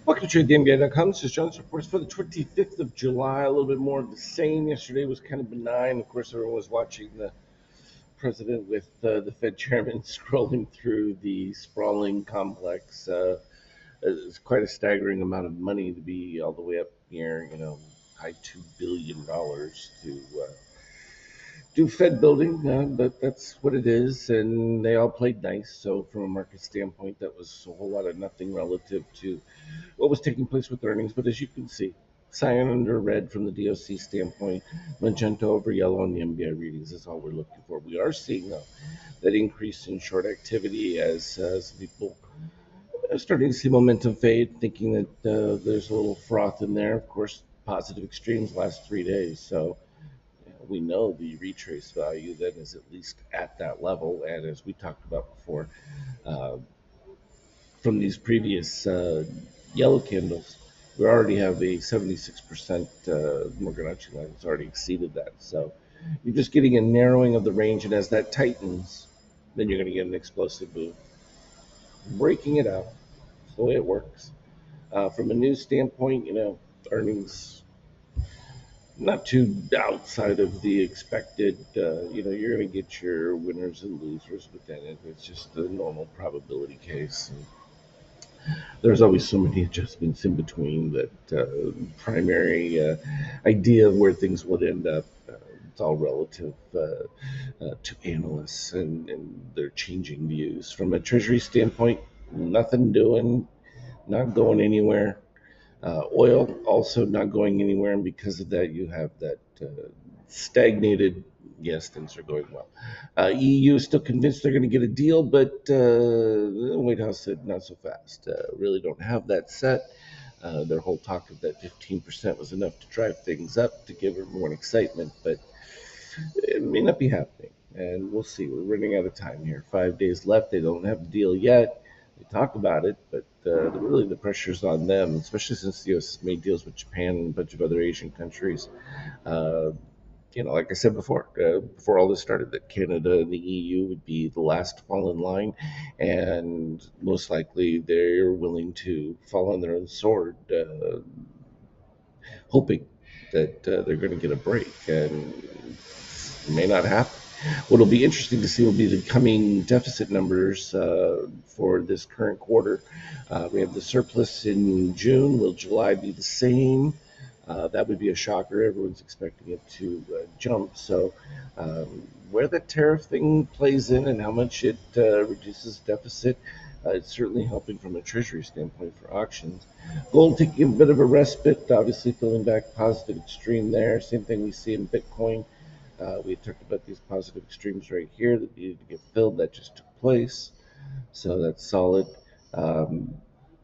Welcome to TradeTheNBA.com. This is John's reports for the 25th of July. A little bit more of the same. Yesterday was kind of benign. Of course, everyone was watching the president with the Fed chairman scrolling through the sprawling complex. It's quite a staggering amount of money to be all the way up here, high $2 billion to do Fed building, but that's what it is, and they all played nice. So, from a market standpoint, that was a whole lot of nothing relative to what was taking place with earnings. But as you can see, cyan under red from the DOC standpoint, magenta over yellow on the MBI readings is all we're looking for. We are seeing, though, that increase in short activity as some people are starting to see momentum fade, thinking that there's a little froth in there. Of course, positive extremes last 3 days. So we know the retrace value then is at least at that level. And as we talked about before, uh, from these previous yellow candles, we already have a 76% Morgan line has already exceeded that. So you're just getting a narrowing of the range, and as that tightens, then you're going to get an explosive move. Breaking it out, that's the way it works. From a news standpoint, earnings not too outside of the expected. You're going to get your winners and losers, but then it's just the normal probability case. And there's always so many adjustments in between that primary idea of where things would end up. It's all relative to analysts and their changing views. From a treasury standpoint, nothing doing, not going anywhere. Oil also not going anywhere, and because of that, you have that stagnated. Yes, things are going well. EU is still convinced they're going to get a deal, but the White House said not so fast. Really don't have that set. Their whole talk of that 15% was enough to drive things up to give everyone excitement, but it may not be happening. And we'll see. We're running out of time here. 5 days left. They don't have the deal yet. They talk about it, but really the pressure's on them, especially since the U.S. has made deals with Japan and a bunch of other Asian countries. Uh, like I said before all this started, that Canada and the EU would be the last to fall in line, and most likely they're willing to fall on their own sword, hoping that they're going to get a break, and it may not happen. What'll be interesting to see will be the coming deficit numbers for this current quarter. We have the surplus in June. Will July be the same? That would be a shocker. Everyone's expecting it to jump. So, where the tariff thing plays in and how much it reduces deficit, it's certainly helping from a treasury standpoint for auctions. Gold taking a bit of a respite, obviously pulling back positive extreme there. Same thing we see in Bitcoin. We talked about these positive extremes right here that needed to get filled. That just took place. So that's solid. Um,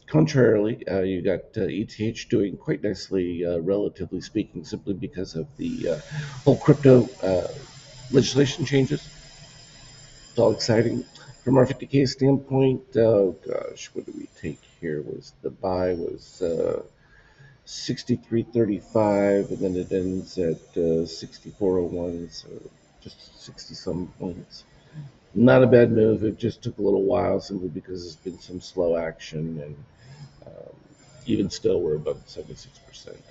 Contrarily, you got ETH doing quite nicely, relatively speaking, simply because of the whole crypto legislation changes. It's all exciting. From our 50K standpoint, oh gosh, what do we take here? Was the buy was 63.35, and then it ends at 64.01, so just 60 some points. Not a bad move. It just took a little while simply because there's been some slow action, and um, even still, we're above 76%.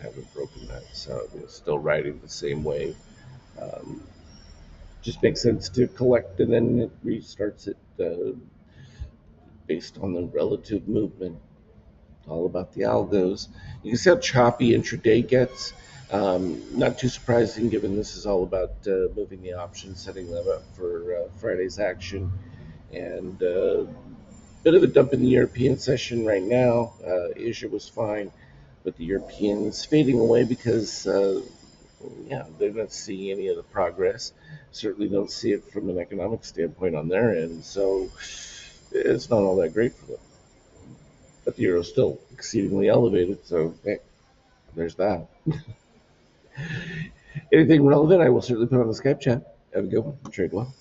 Haven't broken that, so we're still riding the same wave. Um, just makes sense to collect, and then it restarts it based on the relative movement. All about the algos. You can see how choppy intraday gets. Not too surprising, given this is all about moving the options, setting them up for Friday's action, and bit of a dump in the European session right now. Asia was fine, but the Europeans fading away because, yeah, they're not seeing any of the progress. Certainly don't see it from an economic standpoint on their end, so it's not all that great for them. But the euro's still exceedingly elevated, so hey, there's that. Anything relevant, I will certainly put on the Skype chat. Have a good one. Trade well.